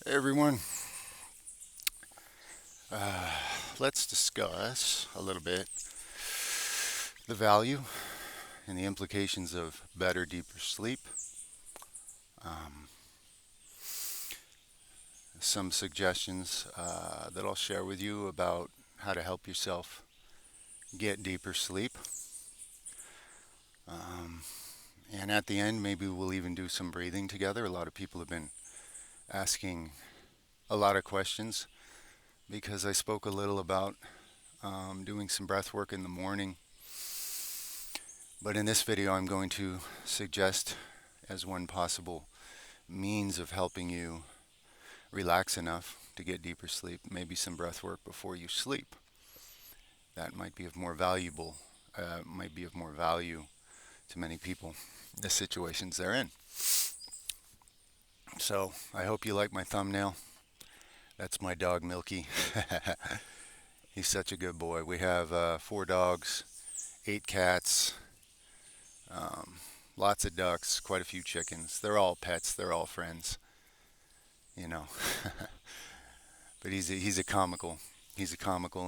Hey everyone, uh, let's discuss a little bit the value and the implications of better, deeper sleep. Um, some suggestions that I'll share with you about how to help yourself get deeper sleep. Um, and at the end, maybe we'll even do some breathing together. A lot of people have been asking a lot of questions because I spoke a little about doing some breath work in the morning. But in this video, I'm going to suggest as one possible means of helping you relax enough to get deeper sleep, maybe some breath work before you sleep. That might be of more value to many people, the situations they're in. So I hope you like my thumbnail. That's my dog Milky. He's such a good boy. We have 4 dogs, 8 cats, um, lots of ducks, quite a few chickens. They're all pets. They're all friends, you know. But he's a comical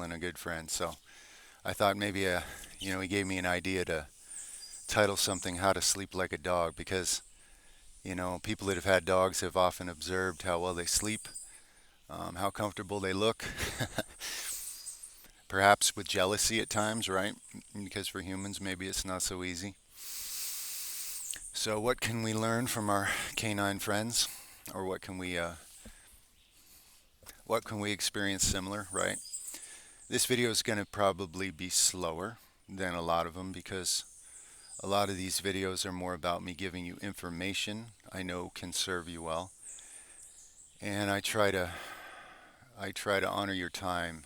and a good friend. So I thought maybe he gave me an idea to title something "How to Sleep Like a Dog" because people that have had dogs have often observed how well they sleep, how comfortable they look. Perhaps with jealousy at times, right? Because for humans, maybe it's not so easy. So, what can we learn from our canine friends, or what can we experience similar, right? This video is going to probably be slower than a lot of them because a lot of these videos are more about me giving you information I know can serve you well, and I try to honor your time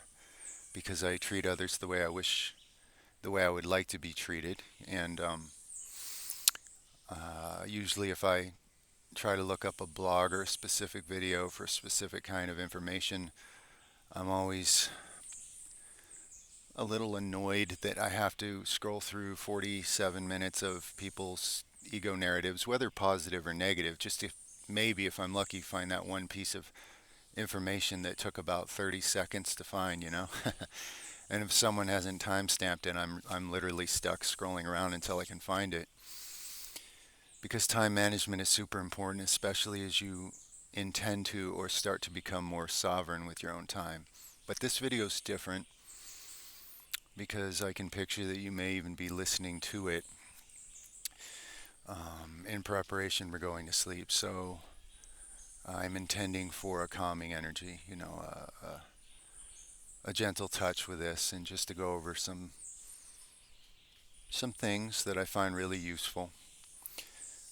because I treat others the way I would like to be treated. And usually, if I try to look up a blog or a specific video for a specific kind of information, I'm always a little annoyed that I have to scroll through 47 minutes of people's ego narratives, whether positive or negative, just to maybe, if I'm lucky, find that one piece of information that took about 30 seconds to find. And if someone hasn't time stamped it, I'm literally stuck scrolling around until I can find it. Because time management is super important, especially as you intend to or start to become more sovereign with your own time. But this video is different because I can picture that you may even be listening to it in preparation for going to sleep. So I'm intending for a calming energy, a gentle touch with this, and just to go over some things that I find really useful.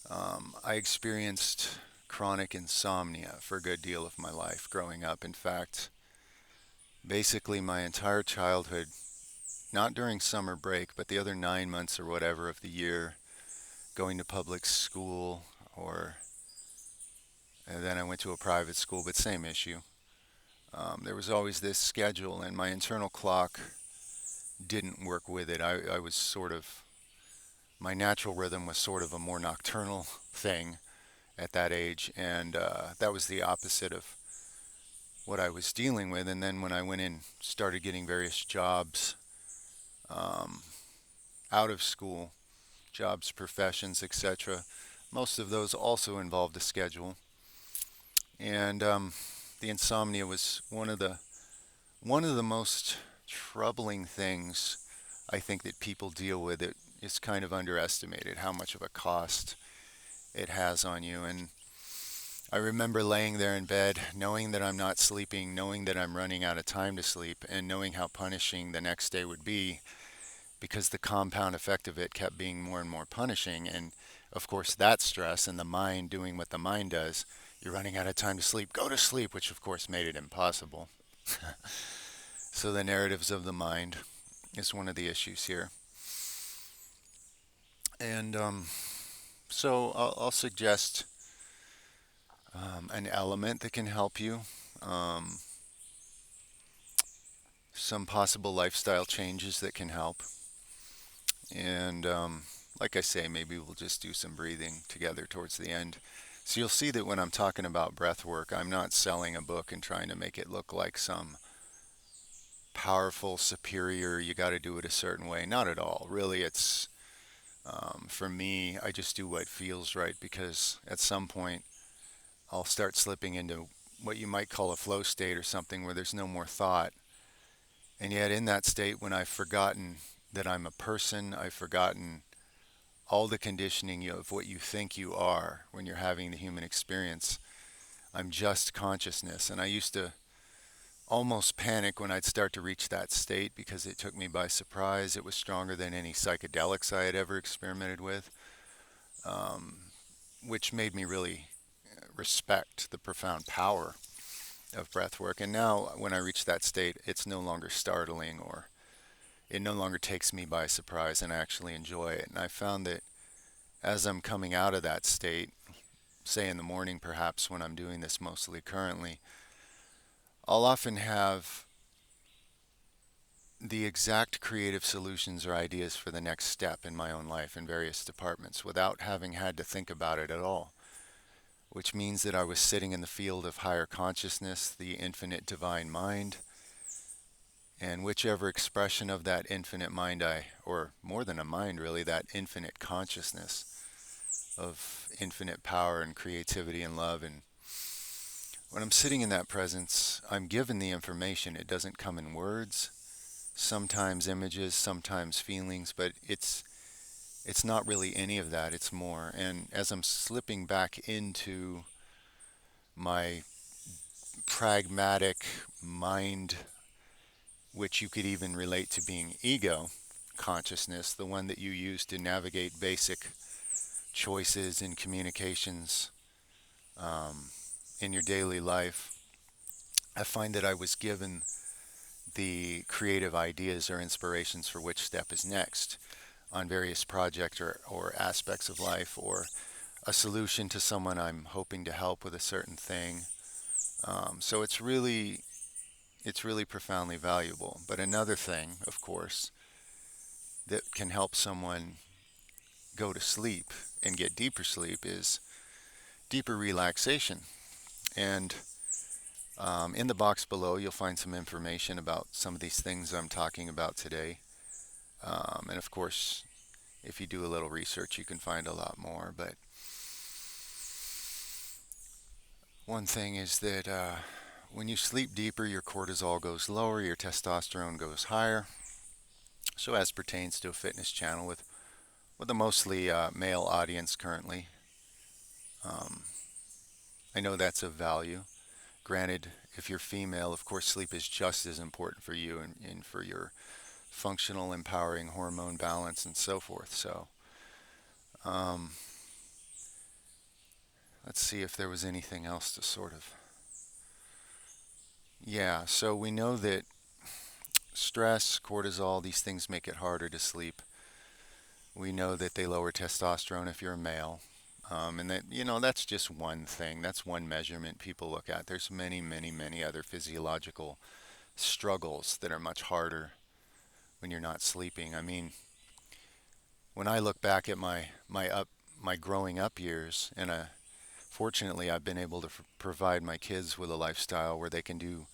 I experienced chronic insomnia for a good deal of my life growing up. In fact, basically my entire childhood, not during summer break, but the other 9 months or whatever of the year, going to public school, or and then I went to a private school, but same issue. There was always this schedule, and my internal clock didn't work with it. I was sort of, my natural rhythm was sort of a more nocturnal thing at that age, and that was the opposite of what I was dealing with. And then when I went in, started getting various jobs um, out of school, jobs, professions, etc. Most of those also involved a schedule, and the insomnia was one of the most troubling things I think that people deal with. It is kind of underestimated how much of a cost it has on you. And I remember laying there in bed, knowing that I'm not sleeping, knowing that I'm running out of time to sleep, and knowing how punishing the next day would be because the compound effect of it kept being more and more punishing. And of course, that stress and the mind doing what the mind does, you're running out of time to sleep, go to sleep, which of course made it impossible. So the narratives of the mind is one of the issues here. And so I'll suggest an element that can help you, um, some possible lifestyle changes that can help. And like I say, maybe we'll just do some breathing together towards the end. So you'll see that when I'm talking about breath work, I'm not selling a book and trying to make it look like some powerful, superior, you got to do it a certain way. Not at all. Really, it's for me, I just do what feels right because at some point I'll start slipping into what you might call a flow state or something where there's no more thought. And yet, in that state, when I've forgotten that I'm a person, I've forgotten all the conditioning of what you think you are when you're having the human experience. I'm just consciousness. And I used to almost panic when I'd start to reach that state because it took me by surprise. It was stronger than any psychedelics I had ever experimented with, um, which made me really respect the profound power of breath work. And now, when I reach that state, it's no longer startling or it no longer takes me by surprise and I actually enjoy it. And I found that as I'm coming out of that state, say in the morning perhaps when I'm doing this mostly currently, I'll often have the exact creative solutions or ideas for the next step in my own life in various departments without having had to think about it at all, which means that I was sitting in the field of higher consciousness, the infinite divine mind, and whichever expression of that infinite mind or more than a mind really, that infinite consciousness of infinite power and creativity and love. And when I'm sitting in that presence, I'm given the information. It doesn't come in words, sometimes images, sometimes feelings, but it's not really any of that. It's more. And as I'm slipping back into my pragmatic mind, which you could even relate to being ego consciousness, the one that you use to navigate basic choices and communications um, in your daily life, I find that I was given the creative ideas or inspirations for which step is next on various projects or aspects of life, or a solution to someone I'm hoping to help with a certain thing. So it's really profoundly valuable. But another thing, of course, that can help someone go to sleep and get deeper sleep is deeper relaxation. And in the box below, you'll find some information about some of these things I'm talking about today. And of course, if you do a little research, you can find a lot more. But one thing is that when you sleep deeper, your cortisol goes lower, your testosterone goes higher. So, as pertains to a fitness channel with a mostly male audience currently, um, I know that's of value. Granted, if you're female, of course, sleep is just as important for you and for your functional, empowering hormone balance and so forth. So, um, let's see if there was anything else to sort of. Yeah, so we know that stress, cortisol, these things make it harder to sleep. We know that they lower testosterone if you're a male. And that, that's just one thing. That's one measurement people look at. There's many, many, many other physiological struggles that are much harder when you're not sleeping. I mean, when I look back at my growing up years, and fortunately I've been able to provide my kids with a lifestyle where they can do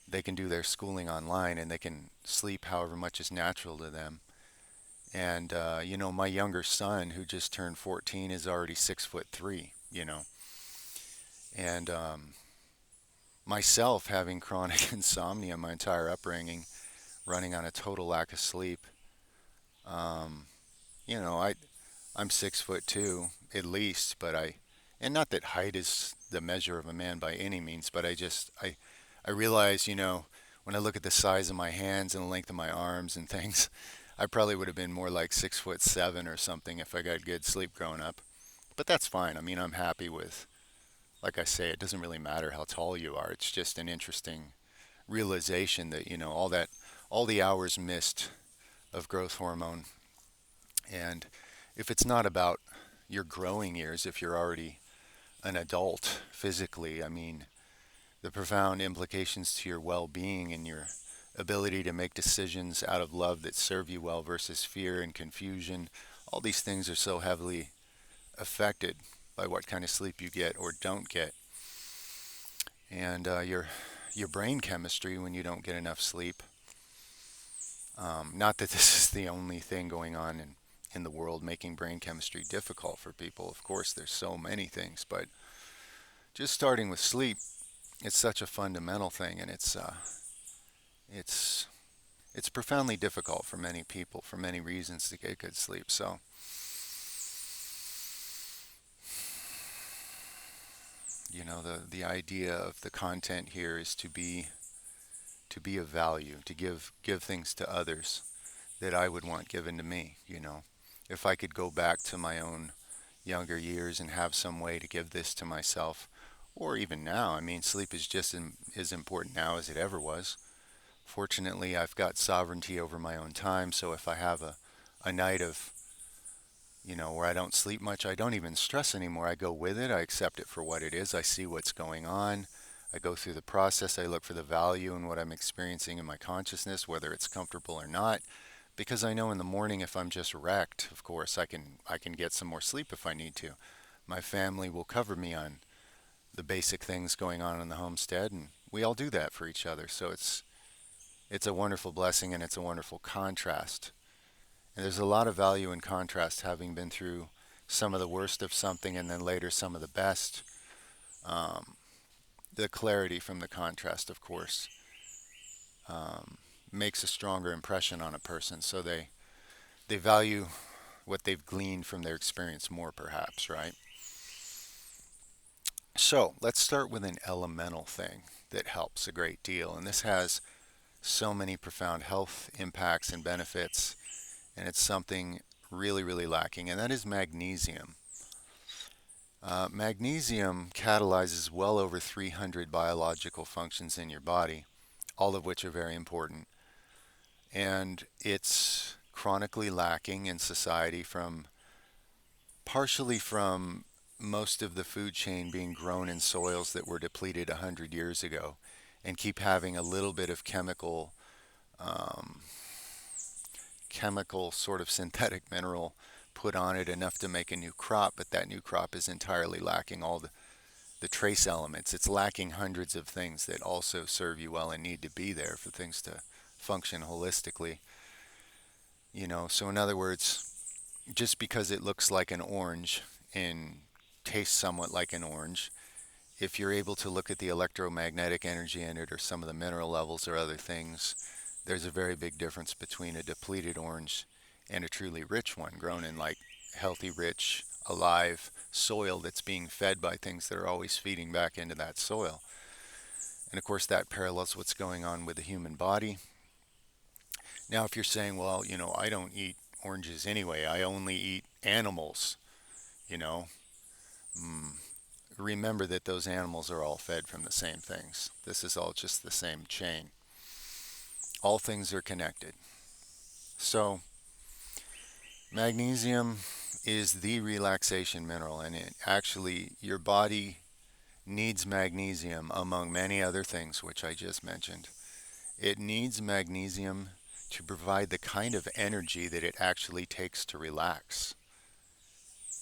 their schooling online and they can sleep however much is natural to them. And my younger son, who just turned 14, is already 6'3". And myself having chronic insomnia my entire upbringing, running on a total lack of sleep. Um, you know, I I'm 6'2" at least, and not that height is the measure of a man by any means, but I realize, when I look at the size of my hands and the length of my arms and things, I probably would have been more like 6'7" or something if I got good sleep growing up. But that's fine. I mean, I'm happy with, like I say, it doesn't really matter how tall you are. It's just an interesting realization that, all the hours missed of growth hormone. And if it's not about your growing years, if you're already an adult physically, I mean, the profound implications to your well being and your ability to make decisions out of love that serve you well versus fear and confusion, all these things are so heavily affected. by what kind of sleep you get or don't get. And your brain chemistry when you don't get enough sleep. Not that this is the only thing going on in the world making brain chemistry difficult for people. Of course, there's so many things, but just starting with sleep, it's such a fundamental thing, and it's it's profoundly difficult for many people for many reasons to get good sleep. So, the idea of the content here is to be of value, to give things to others that I would want given to me. If I could go back to my own younger years and have some way to give this to myself, or even now, I mean, sleep is just as important now as it ever was. Fortunately, I've got sovereignty over my own time, so if I have a night of, where I don't sleep much, I don't even stress anymore. I go with it, I accept it for what it is, I see what's going on. I go through the process, I look for the value in what I'm experiencing in my consciousness, whether it's comfortable or not. Because I know in the morning, if I'm just wrecked, of course, I can get some more sleep if I need to. My family will cover me on the basic things going on in the homestead, and we all do that for each other. So it's a wonderful blessing, and it's a wonderful contrast. And there's a lot of value in contrast, having been through some of the worst of something and then later some of the best. Um, the clarity from the contrast, of course, um, makes a stronger impression on a person. So they value what they've gleaned from their experience more, perhaps, right? So let's start with an elemental thing that helps a great deal. And this has so many profound health impacts and benefits, and it's something really, really lacking, and that is magnesium. Magnesium catalyzes well over 300 biological functions in your body, all of which are very important. And it's chronically lacking in society partially from most of the food chain being grown in soils that were depleted 100 years ago and keep having a little bit of um, chemical sort of synthetic mineral put on it, enough to make a new crop, but that new crop is entirely lacking all the trace elements. It's lacking hundreds of things that also serve you well and need to be there for things to function holistically. So in other words, just because it looks like an orange and tastes somewhat like an orange, if you're able to look at the electromagnetic energy in it or some of the mineral levels or other things, there's a very big difference between a depleted orange and a truly rich one grown in like healthy, rich, alive soil that's being fed by things that are always feeding back into that soil. And of course, that parallels what's going on with the human body. Now, if you're saying, well, I don't eat oranges anyway, I only eat animals, you know, mm, remember that those animals are all fed from the same things. This is all just the same chain. All things are connected. So, magnesium is the relaxation mineral, and your body needs magnesium among many other things, which I just mentioned. It needs magnesium to provide the kind of energy that it actually takes to relax.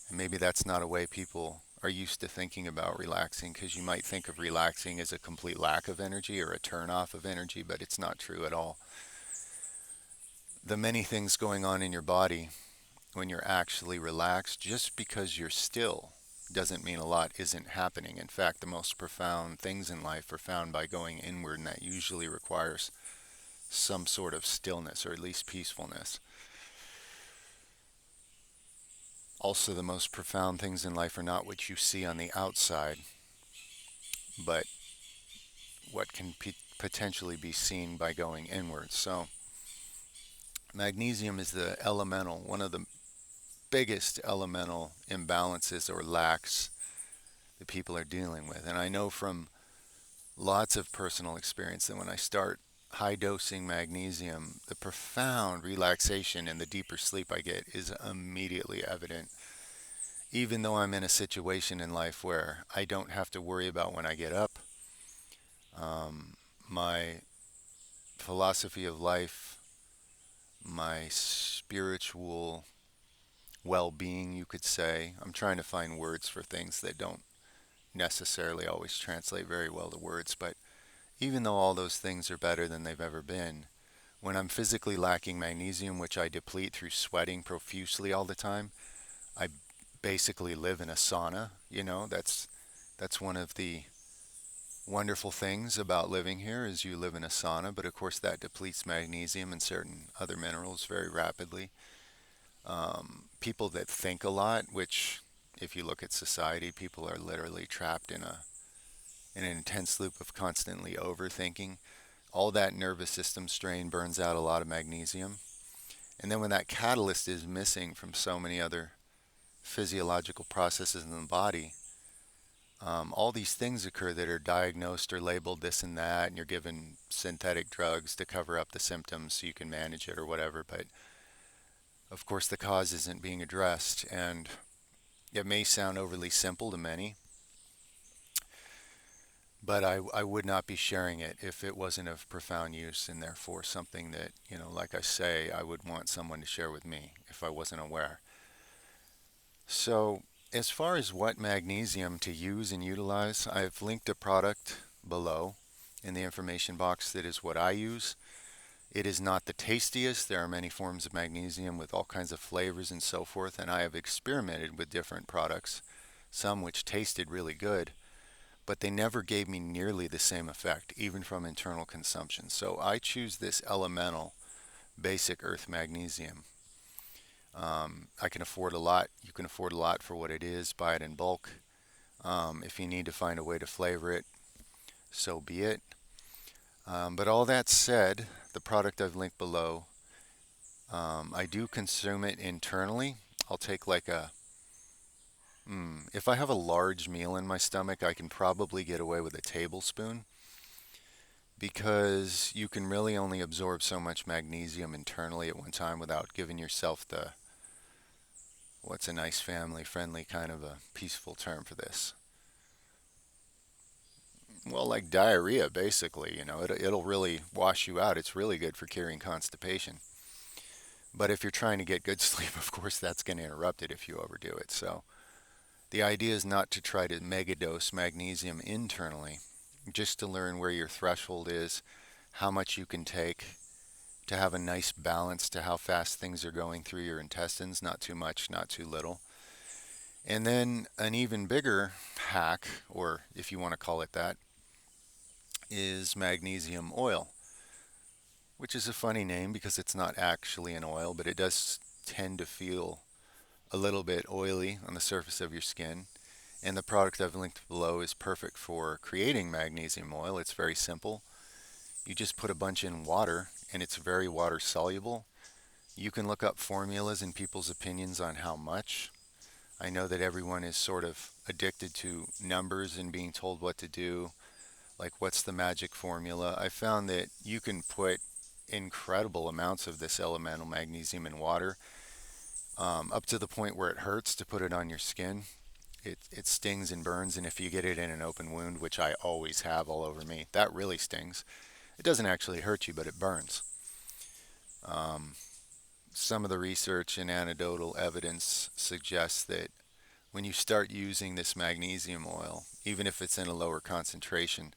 And maybe that's not a way people are used to thinking about relaxing, because you might think of relaxing as a complete lack of energy or a turn off of energy, but it's not true at all. The many things going on in your body when you're actually relaxed, just because you're still, doesn't mean a lot isn't happening. In fact, the most profound things in life are found by going inward, and that usually requires some sort of stillness or at least peacefulness. Also, the most profound things in life are not what you see on the outside, but what can potentially be seen by going inward. So, magnesium is the elemental, one of the biggest elemental imbalances or lacks that people are dealing with. And I know from lots of personal experience that when I start high dosing magnesium, the profound relaxation and the deeper sleep I get is immediately evident. Even though I'm in a situation in life where I don't have to worry about when I get up, my philosophy of life, my spiritual well-being, you could say. I'm trying to find words for things that don't necessarily always translate very well to words, but even though all those things are better than they've ever been, when I'm physically lacking magnesium, which I deplete through sweating profusely all the time, I basically live in a sauna. That's one of the wonderful things about living here is you live in a sauna, but of course that depletes magnesium and certain other minerals very rapidly. People that think a lot, which if you look at society, people are literally trapped in an intense loop of constantly overthinking. All that nervous system strain burns out a lot of magnesium. And then when that catalyst is missing from so many other physiological processes in the body, all these things occur that are diagnosed or labeled this and that, and you're given synthetic drugs to cover up the symptoms so you can manage it or whatever. But of course, the cause isn't being addressed, and it may sound overly simple to many, but I would not be sharing it if it wasn't of profound use and therefore something that, like I say, I would want someone to share with me if I wasn't aware. So, as far as what magnesium to use and utilize, I've linked a product below in the information box that is what I use. It is not the tastiest. There are many forms of magnesium with all kinds of flavors and so forth, and I have experimented with different products, some which tasted really good, but they never gave me nearly the same effect, even from internal consumption. So I choose this elemental basic earth magnesium. I can afford a lot. You can afford a lot for what it is. Buy it in bulk. If you need to find a way to flavor it, so be it. But all that said, the product I've linked below, I do consume it internally. I'll take if I have a large meal in my stomach, I can probably get away with a tablespoon because you can really only absorb so much magnesium internally at one time without giving yourself what's a nice family friendly kind of a peaceful term for this? Well, like diarrhea, basically. It'll really wash you out. It's really good for curing constipation. But if you're trying to get good sleep, of course, that's going to interrupt it if you overdo it. So the idea is not to try to megadose magnesium internally, just to learn where your threshold is, how much you can take, to have a nice balance to how fast things are going through your intestines, not too much, not too little. And then an even bigger hack, or if you want to call it that, is magnesium oil, which is a funny name because it's not actually an oil, but it does tend to feel a little bit oily on the surface of your skin. And the product I've linked below is perfect for creating magnesium oil. It's very simple. You just put a bunch in water, and it's very water soluble. You can look up formulas and people's opinions on how much. I know that everyone is sort of addicted to numbers and being told what to do, like what's the magic formula. I found that you can put incredible amounts of this elemental magnesium in water, up to the point where it hurts to put it on your skin. It stings and burns, and if you get it in an open wound, which I always have all over me, that really stings. It doesn't actually hurt you, but it burns. Um, some of the research and anecdotal evidence suggests that when you start using this magnesium oil, even if it's in a lower concentration,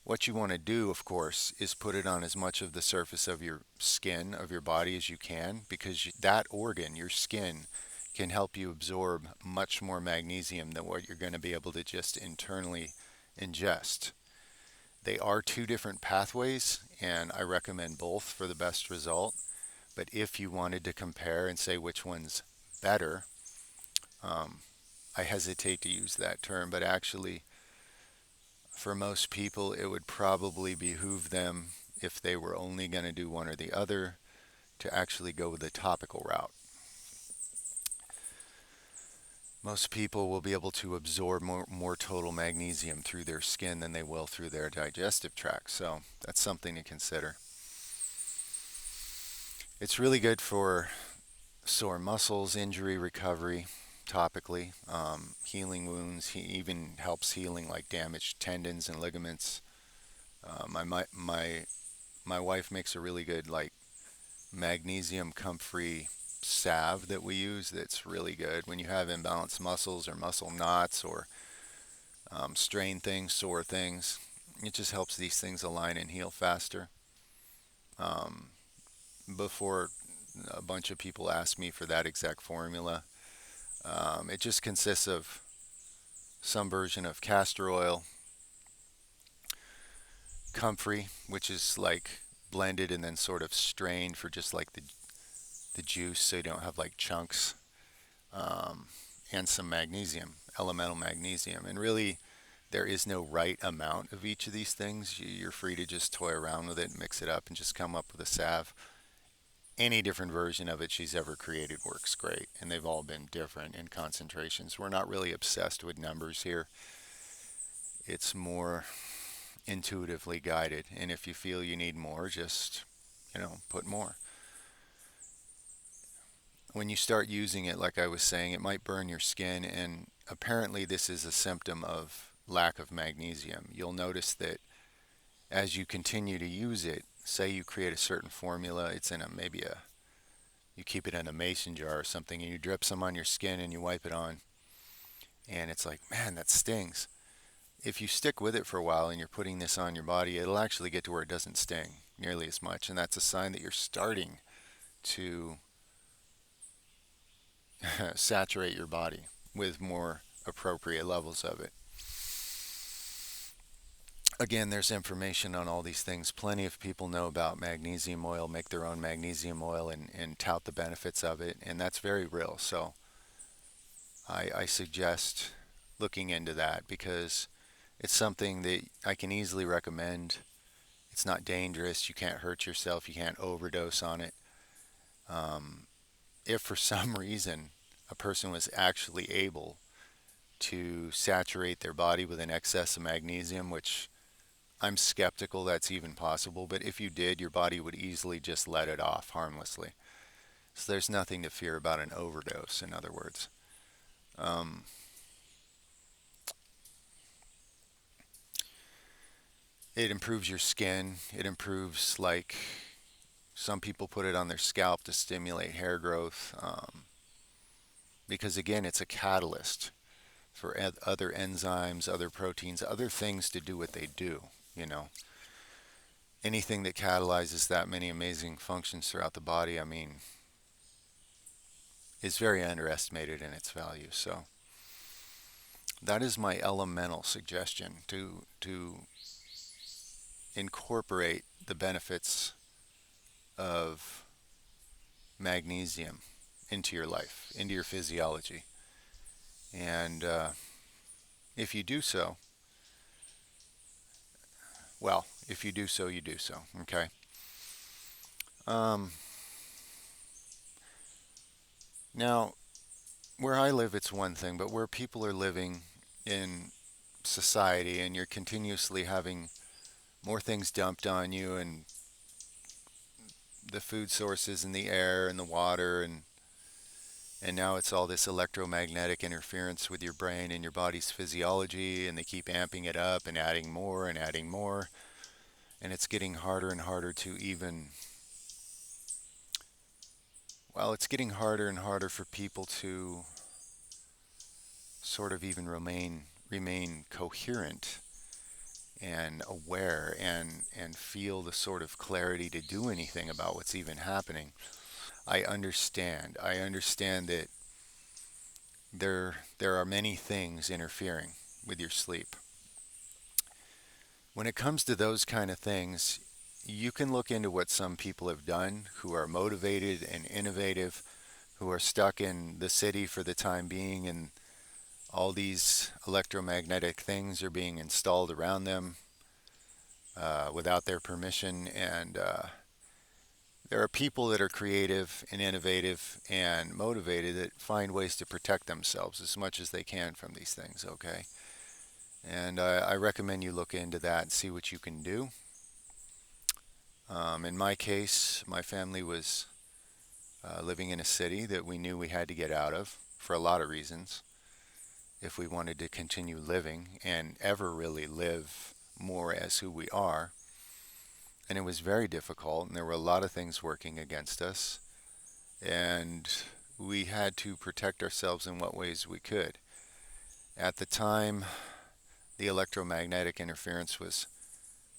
what you want to do, of course, is put it on as much of the surface of your skin, of your body as you can, because that organ, your skin, can help you absorb much more magnesium than what you're going to be able to just internally ingest. They are two different pathways, and I recommend both for the best result. But if you wanted to compare and say which one's better, um, I hesitate to use that term, but actually, for most people, it would probably behoove them, if they were only going to do one or the other, to actually go with the topical route. Most people will be able to absorb more total magnesium through their skin than they will through their digestive tract. So that's something to consider. It's really good for sore muscles, injury recovery, topically, healing wounds. He even helps healing like damaged tendons and ligaments. My wife makes a really good like magnesium comfrey salve that we use that's really good when you have imbalanced muscles or muscle knots or strain things, sore things. It just helps these things align and heal faster. Um, Before a bunch of people ask me for that exact formula, it just consists of some version of castor oil, comfrey, which is like blended and then sort of strained for just like the juice so you don't have like chunks, um, and some magnesium, elemental magnesium. And really, there is no right amount of each of these things. You're free to just toy around with it and mix it up and just come up with a salve. Any different version of it she's ever created works great, and they've all been different in concentrations. We're not really obsessed with numbers here. It's more intuitively guided, and if you feel you need more, just, put more. When you start using it, like I was saying, it might burn your skin, and apparently this is a symptom of lack of magnesium. You'll notice that as you continue to use it, say you create a certain formula, it's in a maybe a you keep it in a mason jar or something, and you drip some on your skin and you wipe it on, and it's like, man, that stings. If you stick with it for a while and you're putting this on your body, it'll actually get to where it doesn't sting nearly as much, and that's a sign that you're starting to saturate your body with more appropriate levels of it. Again, there's information on all these things. Plenty of people know about magnesium oil, make their own magnesium oil, and tout the benefits of it, and that's very real. So I suggest looking into that because it's something that I can easily recommend. It's not dangerous. You can't hurt yourself. You can't overdose on it. Um, if for some reason a person was actually able to saturate their body with an excess of magnesium, which I'm skeptical that's even possible, but if you did, your body would easily just let it off harmlessly. So there's nothing to fear about an overdose, in other words. Um, it improves your skin. It improves, like, some people put it on their scalp to stimulate hair growth, because, again, it's a catalyst for other enzymes, other proteins, other things to do what they do, you know. Anything that catalyzes that many amazing functions throughout the body, I mean, is very underestimated in its value. So that is my elemental suggestion to incorporate the benefits of magnesium into your life, into your physiology. And if you do so, well, if you do so, you do so. Okay. Um, Now, where I live, it's one thing, but where people are living in society and you're continuously having more things dumped on you and the food sources and the air and the water and now it's all this electromagnetic interference with your brain and your body's physiology, and they keep amping it up and adding more and adding more, and it's getting harder and harder to even, well, it's getting harder and harder for people to sort of even remain coherent and aware and feel the sort of clarity to do anything about what's even happening. I understand. I understand that there are many things interfering with your sleep. When it comes to those kind of things, you can look into what some people have done who are motivated and innovative, who are stuck in the city for the time being, and all these electromagnetic things are being installed around them without their permission. And there are people that are creative and innovative and motivated that find ways to protect themselves as much as they can from these things, okay? And I recommend you look into that and see what you can do. In my case, my family was living in a city that we knew we had to get out of for a lot of reasons if we wanted to continue living and ever really live more as who we are. And it was very difficult, and there were a lot of things working against us. and we had to protect ourselves in what ways we could. At the time, the electromagnetic interference was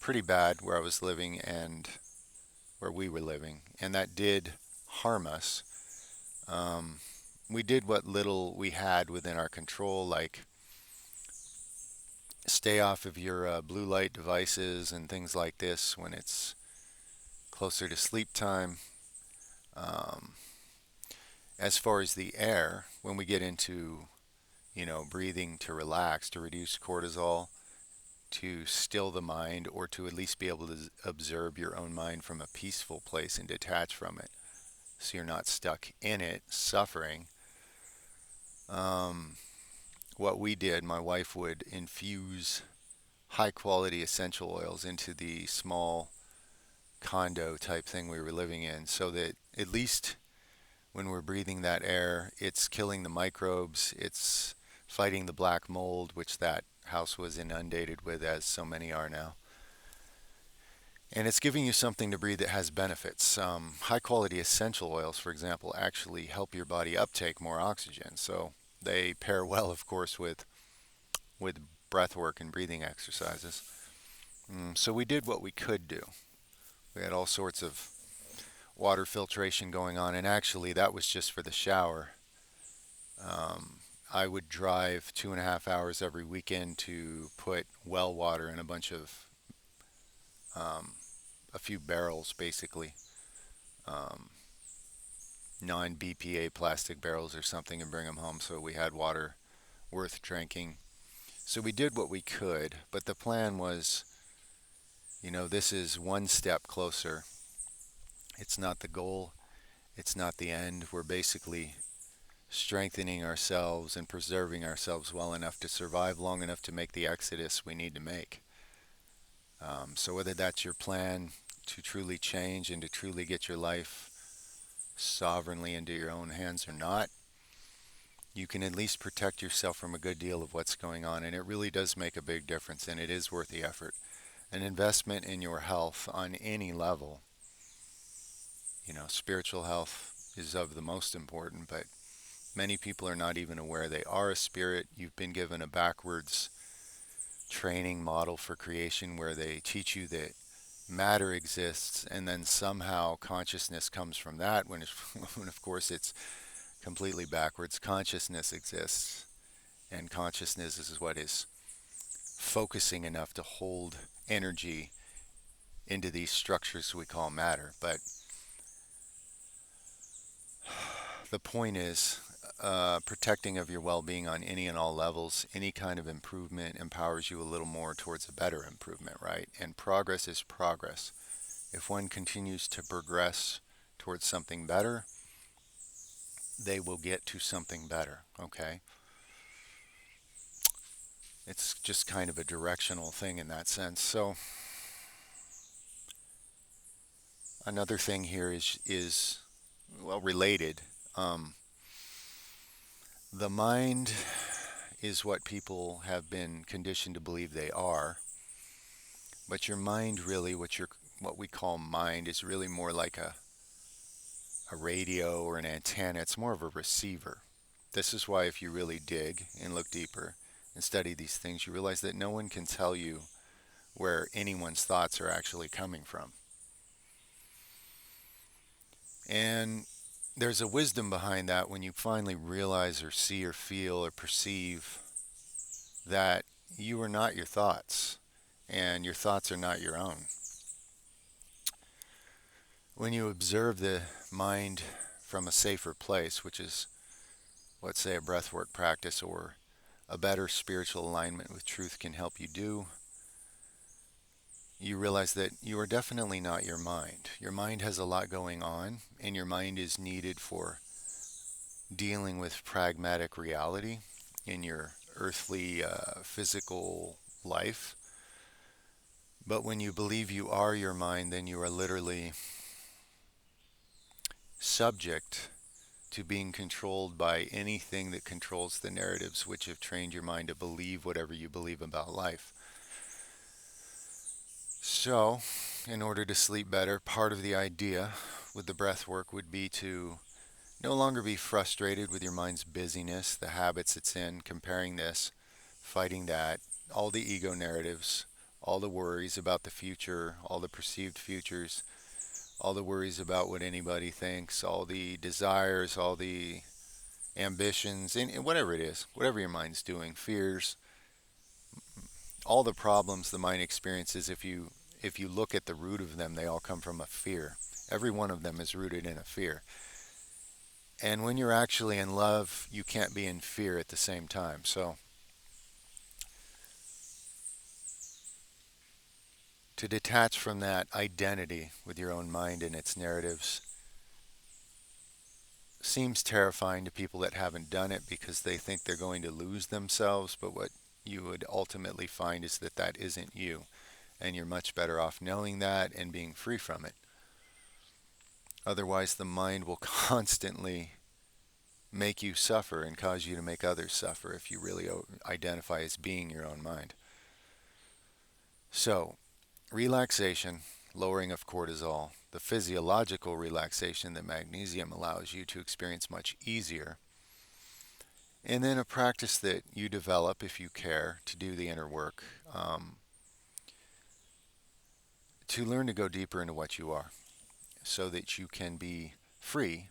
pretty bad where I was living and where we were living, and that did harm us. Um, we did what little we had within our control, like stay off of your blue light devices and things like this when it's closer to sleep time. Um, as far as the air, when we get into, breathing to relax, to reduce cortisol, to still the mind, or to at least be able to observe your own mind from a peaceful place and detach from it so you're not stuck in it suffering. Um, what we did, my wife would infuse high quality essential oils into the small condo type thing we were living in so that at least when we're breathing that air, it's killing the microbes, it's fighting the black mold, which that house was inundated with, as so many are now. And it's giving you something to breathe that has benefits. High quality essential oils, for example, actually help your body uptake more oxygen. So they pair well, of course, with breath work and breathing exercises. So we did what we could do. We had all sorts of water filtration going on, and actually, that was just for the shower. I would drive 2.5 hours every weekend to put well water in um, a few barrels, basically, um, non-BPA plastic barrels or something, and bring them home so we had water worth drinking. So we did what we could, but the plan was, this is one step closer. It's not the goal, it's not the end. We're basically strengthening ourselves and preserving ourselves well enough to survive long enough to make the exodus we need to make. So whether that's your plan to truly change and to truly get your life sovereignly into your own hands or not, you can at least protect yourself from a good deal of what's going on. And it really does make a big difference, and it is worth the effort. An investment in your health on any level, spiritual health is of the most important, but many people are not even aware they are a spirit. You've been given a backwards training model for creation where they teach you that matter exists and then somehow consciousness comes from that when of course it's completely backwards. Consciousness exists, and consciousness is what is focusing enough to hold energy into these structures we call matter. But the point is, protecting of your well-being on any and all levels, any kind of improvement empowers you a little more towards a better improvement, right? And progress is progress. If one continues to progress towards something better, they will get to something better, okay? It's just kind of a directional thing in that sense. So another thing here is well related. Um, the mind is what people have been conditioned to believe they are, but your mind really, what we call mind, is really more like a radio or an antenna. It's more of a receiver. This is why if you really dig and look deeper and study these things, you realize that no one can tell you where anyone's thoughts are actually coming from. And there's a wisdom behind that when you finally realize or see or feel or perceive that you are not your thoughts and your thoughts are not your own. When you observe the mind from a safer place, which is, let's say, a breathwork practice or a better spiritual alignment with truth can help you do, you realize that you are definitely not your mind. Your mind has a lot going on, and your mind is needed for dealing with pragmatic reality in your earthly, physical life. But when you believe you are your mind, then you are literally subject to being controlled by anything that controls the narratives which have trained your mind to believe whatever you believe about life. So, in order to sleep better, part of the idea with the breath work would be to No longer be frustrated with your mind's busyness, the habits it's in, comparing this, fighting that, all the ego narratives, all the worries about the future, all the perceived futures, all the worries about what anybody thinks, all the desires, all the ambitions, and whatever it is, whatever your mind's doing, fears, all the problems the mind experiences, if you look at the root of them, they all come from a fear. Every one of them is rooted in a fear. And when you're actually in love, you can't be in fear at the same time. So to detach from that identity with your own mind and its narratives seems terrifying to people that haven't done it because they think they're going to lose themselves. But what you would ultimately find is that that isn't you. And you're much better off knowing that and being free from it. Otherwise, the mind will constantly make you suffer and cause you to make others suffer if you really identify as being your own mind. So, relaxation, lowering of cortisol, the physiological relaxation that magnesium allows you to experience much easier. And then a practice that you develop if you care to do the inner work, to learn to go deeper into what you are so that you can be free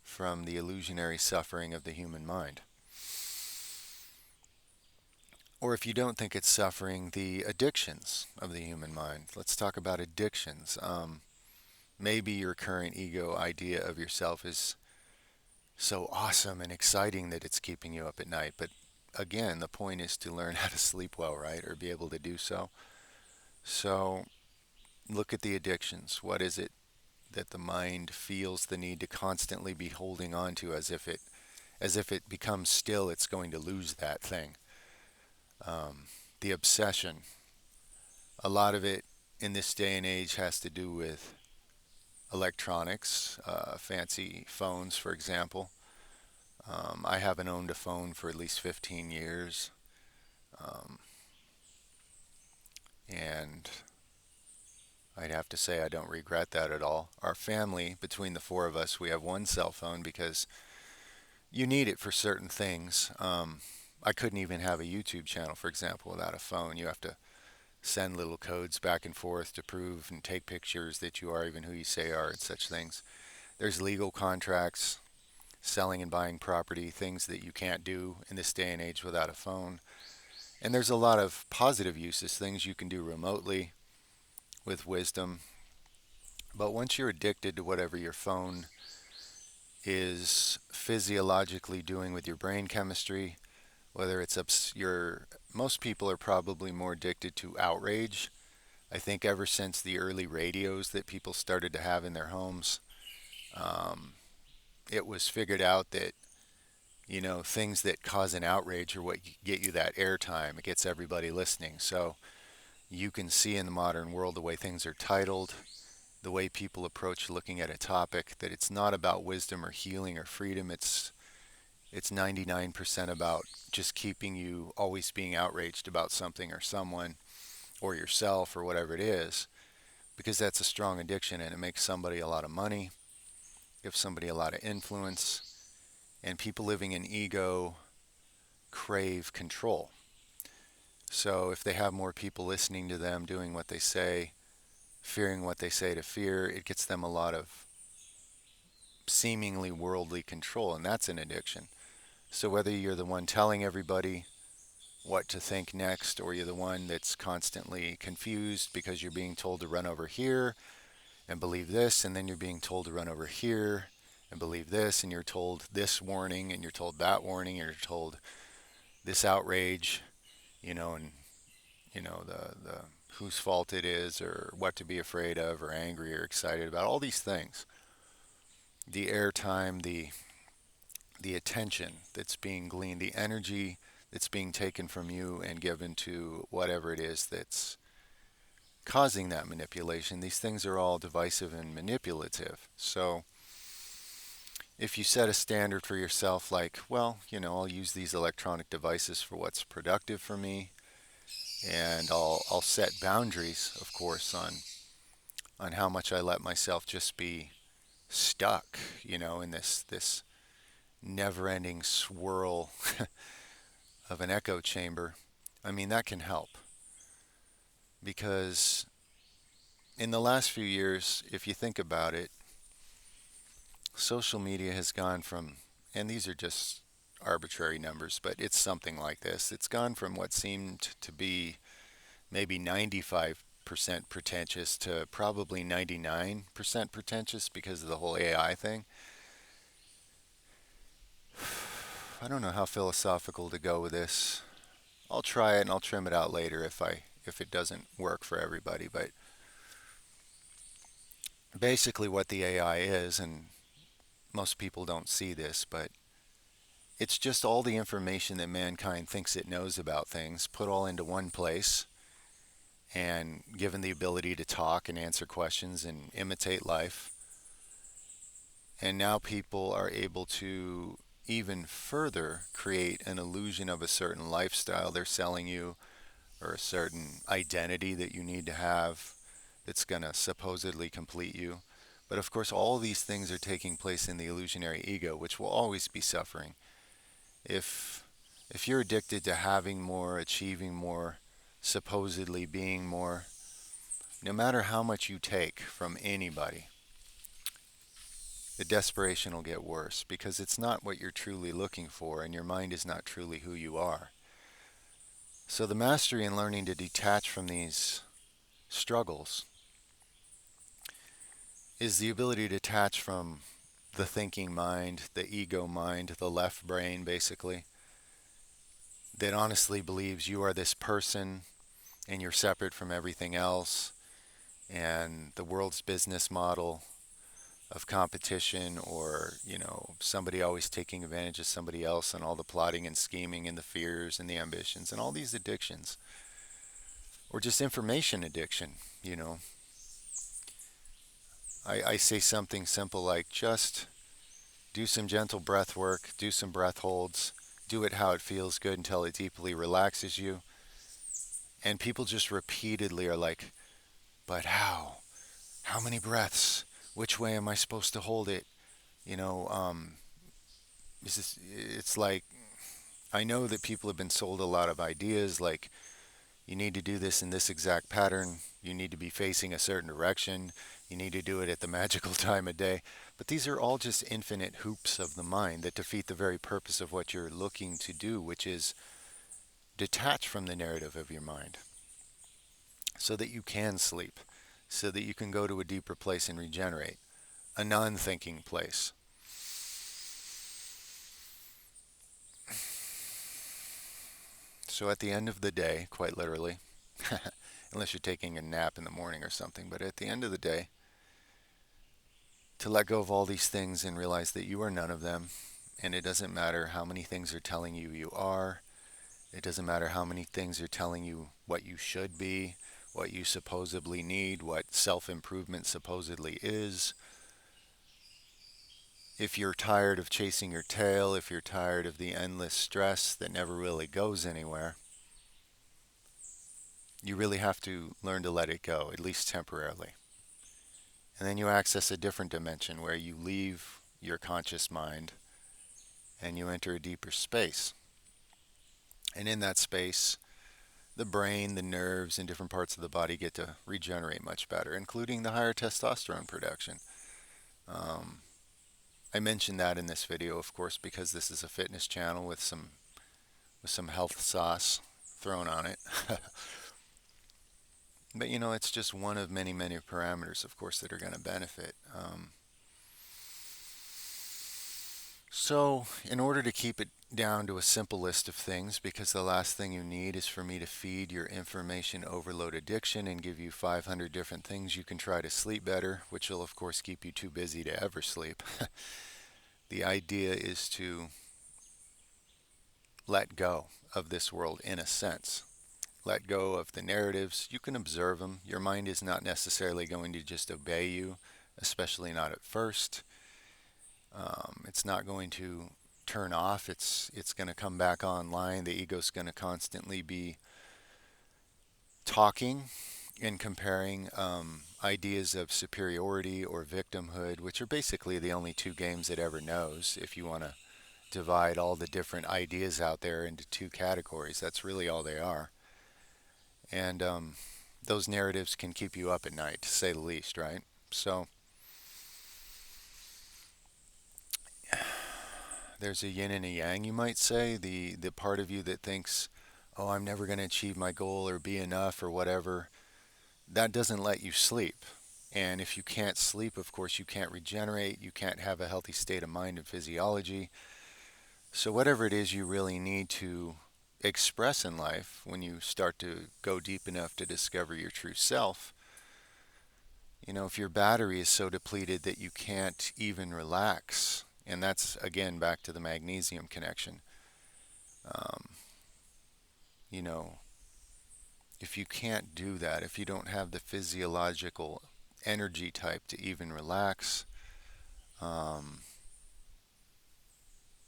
from the illusionary suffering of the human mind. Or if you don't think it's suffering, the addictions of the human mind. Let's talk about addictions. Maybe your current ego idea of yourself is so awesome and exciting that it's keeping you up at night. But again, the point is to learn how to sleep well, right? Or be able to do so. So look at the addictions. What is it that the mind feels the need to constantly be holding on to as if it becomes still, it's going to lose that thing. The obsession. A lot of it in this day and age has to do with electronics, fancy phones, for example. I haven't owned a phone for at least 15 years. Um, and I'd have to say I don't regret that at all. Our family, between the four of us, we have one cell phone because you need it for certain things. I couldn't even have a YouTube channel, for example, without a phone. You have to send little codes back and forth to prove and take pictures that you are even who you say are and such things. There's legal contracts, selling and buying property, things that you can't do in this day and age without a phone. And there's a lot of positive uses, things you can do remotely with wisdom. But once you're addicted to whatever your phone is physiologically doing with your brain chemistry, whether it's most people are probably more addicted to outrage. I think ever since the early radios that people started to have in their homes, um, it was figured out that things that cause an outrage are what get you that airtime. It gets everybody listening. So you can see in the modern world the way things are titled, the way people approach looking at a topic, that it's not about wisdom or healing or freedom. It's 99% about just keeping you always being outraged about something or someone or yourself or whatever it is, because that's a strong addiction and it makes somebody a lot of money, gives somebody a lot of influence, and people living in ego crave control. So if they have more people listening to them, doing what they say, fearing what they say to fear, it gets them a lot of seemingly worldly control, and that's an addiction. So whether you're the one telling everybody what to think next, or you're the one that's constantly confused because you're being told to run over here and believe this, and then you're being told to run over here and believe this, and you're told this warning, and you're told that warning, and you're told this outrage, and the whose fault it is, or what to be afraid of, or angry, or excited about, all these things. The airtime, the attention that's being gleaned, the energy that's being taken from you and given to whatever it is that's causing that manipulation. These things are all divisive and manipulative. So if you set a standard for yourself, like, well, I'll use these electronic devices for what's productive for me, and I'll set boundaries, of course, on how much I let myself just be stuck, in this never-ending swirl of an echo chamber. I mean, that can help because in the last few years, if you think about it, social media has gone from, and these are just arbitrary numbers, but it's something like this. It's gone from what seemed to be maybe 95% pretentious to probably 99% pretentious because of the whole AI thing. I don't know how philosophical to go with this. I'll try it and I'll trim it out later if it doesn't work for everybody, but basically what the AI is, and most people don't see this, but it's just all the information that mankind thinks it knows about things put all into one place and given the ability to talk and answer questions and imitate life. And now people are able to even further create an illusion of a certain lifestyle they're selling you or a certain identity that you need to have that's going to supposedly complete you. But of course, all these things are taking place in the illusionary ego, which will always be suffering. If if you're addicted to having more, achieving more, supposedly being more, no matter how much you take from anybody, the desperation will get worse because it's not what you're truly looking for and your mind is not truly who you are. So the mastery in learning to detach from these struggles is the ability to detach from the thinking mind, the ego mind, the left brain basically, that honestly believes you are this person and you're separate from everything else, and the world's business model of competition or, somebody always taking advantage of somebody else and all the plotting and scheming and the fears and the ambitions and all these addictions or just information addiction, you know. I say something simple like just do some gentle breath work, do some breath holds, do it how it feels good until it deeply relaxes you. And people just repeatedly are like, but how? How many breaths? Which way am I supposed to hold it? You know, it's like, I know that people have been sold a lot of ideas like, you need to do this in this exact pattern, you need to be facing a certain direction, you need to do it at the magical time of day. But these are all just infinite hoops of the mind that defeat the very purpose of what you're looking to do, which is detach from the narrative of your mind so that you can sleep, so that you can go to a deeper place and regenerate, a non thinking place. So at the end of the day, quite literally, unless you're taking a nap in the morning or something, but at the end of the day, to let go of all these things and realize that you are none of them. And it doesn't matter how many things are telling you you are. It doesn't matter how many things are telling you what you should be, what you supposedly need, what self improvement supposedly is. If you're tired of chasing your tail, if you're tired of the endless stress that never really goes anywhere, you really have to learn to let it go, at least temporarily. And then you access a different dimension where you leave your conscious mind and you enter a deeper space. And in that space, the brain, the nerves, and different parts of the body get to regenerate much better, including the higher testosterone production. Um, I mentioned that in this video, of course, because this is a fitness channel with some health sauce thrown on it. But it's just one of many, many parameters, of course, that are going to benefit. So, in order to keep it down to a simple list of things, because the last thing you need is for me to feed your information overload addiction and give you 500 different things you can try to sleep better, which will, of course, keep you too busy to ever sleep. The idea is to let go of this world in a sense. Let go of the narratives. You can observe them. Your mind is not necessarily going to just obey you, especially not at first. It's not going to turn off. It's going to come back online. The ego's going to constantly be talking and comparing ideas of superiority or victimhood, which are basically the only two games it ever knows. If you want to divide all the different ideas out there into two categories, that's really all they are. And those narratives can keep you up at night, to say the least, right? So there's a yin and a yang, you might say. The part of you that thinks, oh, I'm never going to achieve my goal or be enough or whatever, that doesn't let you sleep. And if you can't sleep, of course, you can't regenerate, you can't have a healthy state of mind and physiology. So, whatever it is you really need to express in life when you start to go deep enough to discover your true self, if your battery is so depleted that you can't even relax, and that's again back to the magnesium connection, um, you know, if you can't do that, if you don't have the physiological energy type to even relax, um,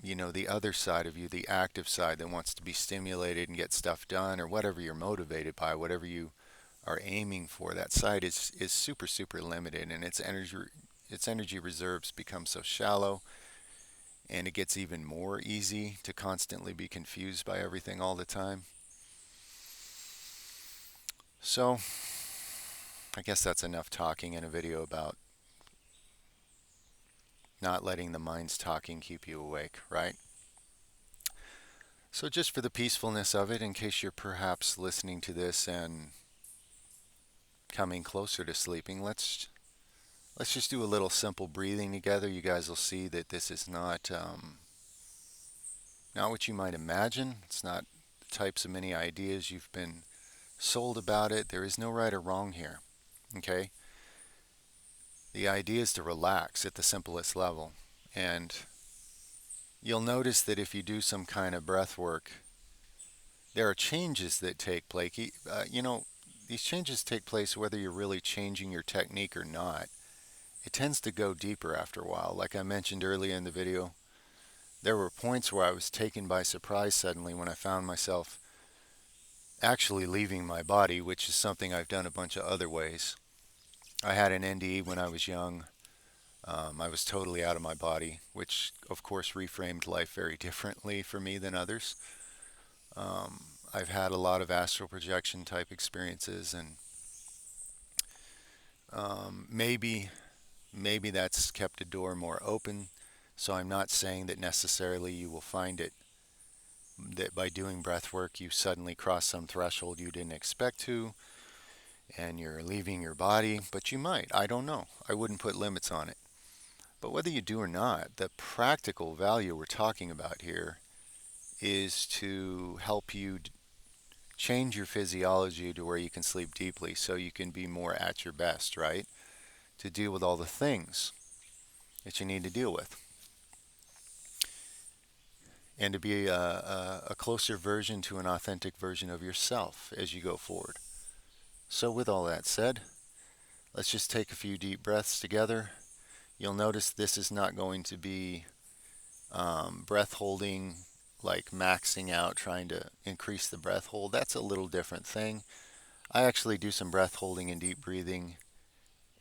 the other side of you, the active side that wants to be stimulated and get stuff done, or whatever you're motivated by, whatever you are aiming for, that side is super, super limited, and its energy reserves become so shallow, and it gets even more easy to constantly be confused by everything all the time. So, I guess that's enough talking in a video about not letting the mind's talking keep you awake, right? So, just for the peacefulness of it, in case you're perhaps listening to this and coming closer to sleeping, let's just do a little simple breathing together. You guys will see that this is not what you might imagine. It's not the types of many ideas you've been sold about it. There is no right or wrong here. Okay? The idea is to relax at the simplest level. And you'll notice that if you do some kind of breath work, there are changes that take place. These changes take place whether you're really changing your technique or not. It tends to go deeper after a while. Like I mentioned earlier in the video, there were points where I was taken by surprise suddenly when I found myself actually leaving my body, which is something I've done a bunch of other ways. I had an NDE when I was young. I was totally out of my body, which of course reframed life very differently for me than others. I've had a lot of astral projection type experiences, and maybe that's kept a door more open. So I'm not saying that necessarily you will find it that by doing breath work you suddenly cross some threshold you didn't expect to and you're leaving your body, but you might. I don't know. I wouldn't put limits on it. But whether you do or not, the practical value we're talking about here is to help you change your physiology to where you can sleep deeply so you can be more at your best, right? To deal with all the things that you need to deal with. And to be a closer version to an authentic version of yourself as you go forward. So, with all that said, let's just take a few deep breaths together. You'll notice this is not going to be breath holding, like maxing out, trying to increase the breath hold. That's a little different thing. I actually do some breath holding and deep breathing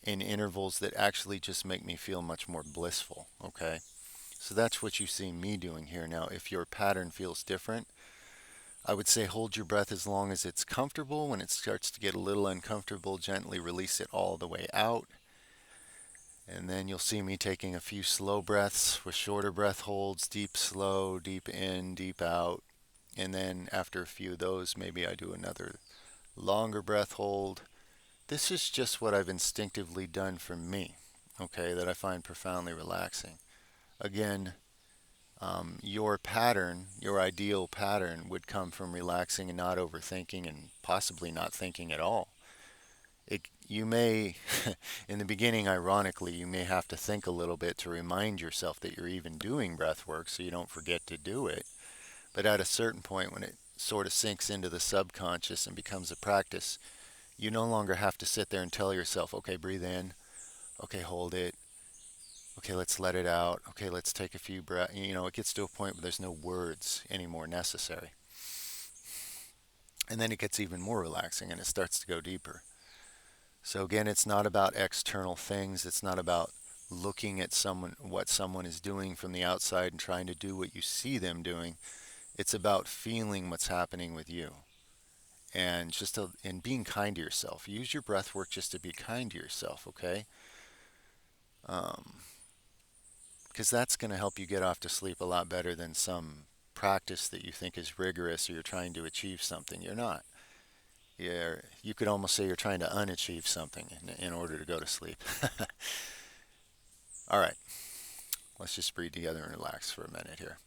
in intervals that actually just make me feel much more blissful, okay? So that's what you see me doing here. Now, if your pattern feels different, I would say hold your breath as long as it's comfortable. When it starts to get a little uncomfortable, gently release it all the way out. And then you'll see me taking a few slow breaths with shorter breath holds, deep, slow, deep in, deep out. And then after a few of those, maybe I do another longer breath hold. This is just what I've instinctively done for me, okay, that I find profoundly relaxing. Again, your pattern, your ideal pattern would come from relaxing and not overthinking and possibly not thinking at all. You may, in the beginning, ironically, you may have to think a little bit to remind yourself that you're even doing breath work so you don't forget to do it. But at a certain point, when it sort of sinks into the subconscious and becomes a practice, you no longer have to sit there and tell yourself, okay, breathe in, okay, hold it, okay, let's let it out, okay, let's take a few breaths. It gets to a point where there's no words anymore necessary. And then it gets even more relaxing and it starts to go deeper. So again, it's not about external things. It's not about looking at what someone is doing from the outside and trying to do what you see them doing. It's about feeling what's happening with you and and being kind to yourself. Use your breath work just to be kind to yourself, okay? Um, because that's going to help you get off to sleep a lot better than some practice that you think is rigorous or you're trying to achieve something. You're not. You could almost say you're trying to unachieve something in order to go to sleep. All right, let's just breathe together and relax for a minute here.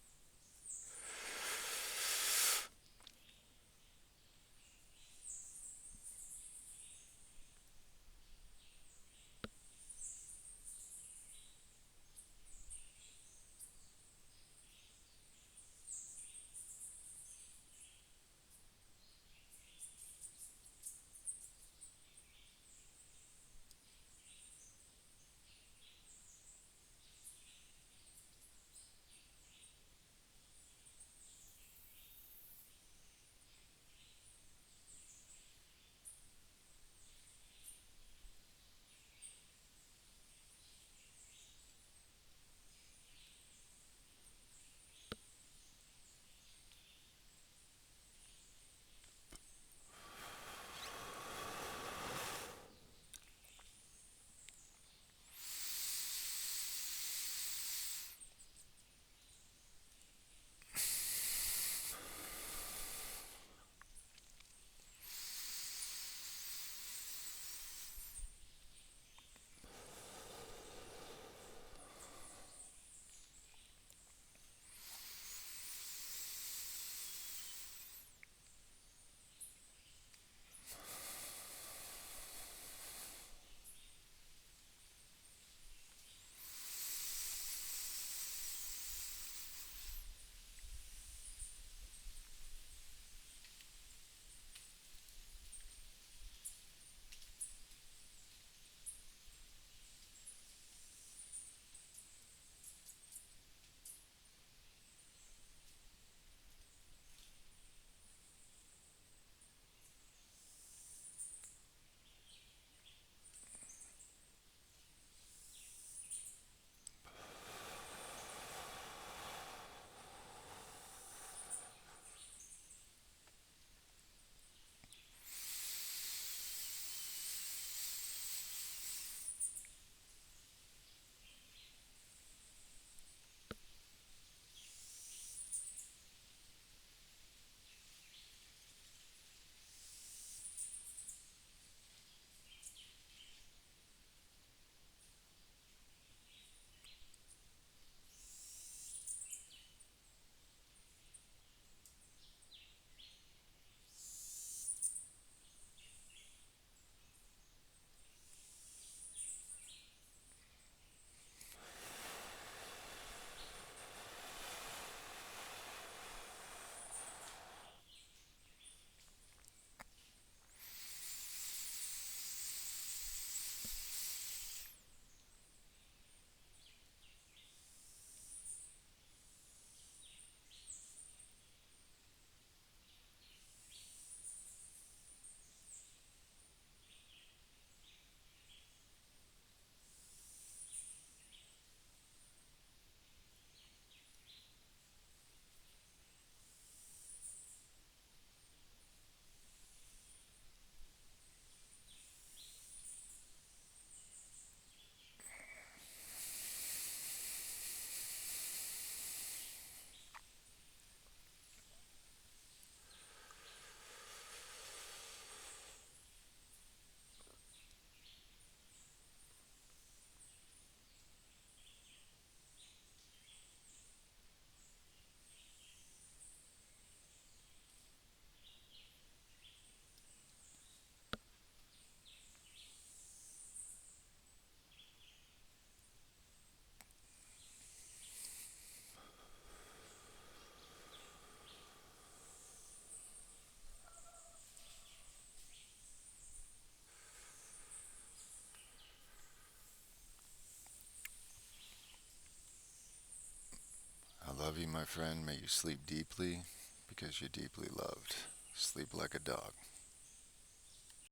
I love you, my friend. May you sleep deeply because you're deeply loved. Sleep like a dog.